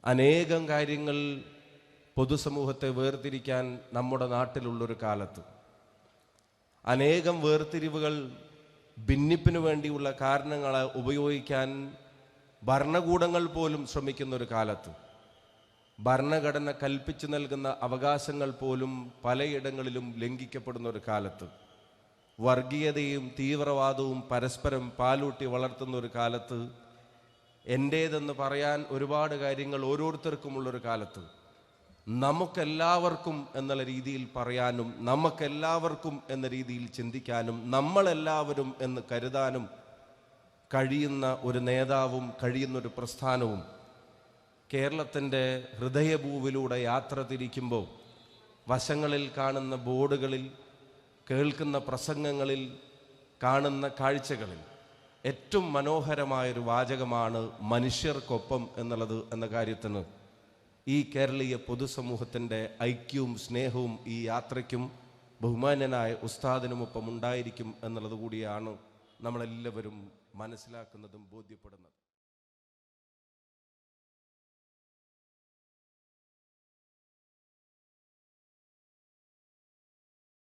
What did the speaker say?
അനേകം കാര്യങ്ങൾ പൊതുസമൂഹത്തെ വേർതിരിക്കാൻ നമ്മുടെ നാട്ടിലുള്ളൊരു കാലത്ത്, അനേകം വേർതിരിവുകൾ ഭിന്നിപ്പിനു വേണ്ടിയുള്ള കാരണങ്ങളെ ഉപയോഗിക്കാൻ ഭരണകൂടങ്ങൾ പോലും ശ്രമിക്കുന്നൊരു കാലത്ത്, ഭരണഘടന കൽപ്പിച്ചു നൽകുന്ന അവകാശങ്ങൾ പോലും പലയിടങ്ങളിലും ലംഘിക്കപ്പെടുന്ന ഒരു കാലത്ത്, വർഗീയതയും തീവ്രവാദവും പരസ്പരം പാലൂട്ടി വളർത്തുന്ന ഒരു കാലത്ത്, എൻ്റേതെന്ന് പറയാൻ ഒരുപാട് കാര്യങ്ങൾ ഓരോരുത്തർക്കുമുള്ളൊരു കാലത്ത്, നമുക്കെല്ലാവർക്കും എന്നുള്ള രീതിയിൽ പറയാനും നമുക്കെല്ലാവർക്കും എന്ന രീതിയിൽ ചിന്തിക്കാനും നമ്മളെല്ലാവരും എന്ന് കരുതാനും കഴിയുന്ന ഒരു നേതാവും കഴിയുന്നൊരു പ്രസ്ഥാനവും കേരളത്തിൻ്റെ ഹൃദയഭൂവിലൂടെ യാത്ര തിരിക്കുമ്പോൾ വശങ്ങളിൽ കാണുന്ന ബോർഡുകളിൽ, കേൾക്കുന്ന പ്രസംഗങ്ങളിൽ, കാണുന്ന കാഴ്ചകളിൽ ഏറ്റവും മനോഹരമായൊരു വാചകമാണ് മനുഷ്യർക്കൊപ്പം എന്നുള്ളത് എന്ന കാര്യത്തിന് ഈ കേരളീയ പൊതുസമൂഹത്തിൻ്റെ ഐക്യവും സ്നേഹവും ഈ യാത്രയ്ക്കും ബഹുമാന്യനായ ഉസ്താദിനുമൊപ്പം ഉണ്ടായിരിക്കും എന്നുള്ളത് കൂടിയാണ് നമ്മളെല്ലാവരും മനസ്സിലാക്കുന്നതും ബോധ്യപ്പെടുന്നത്.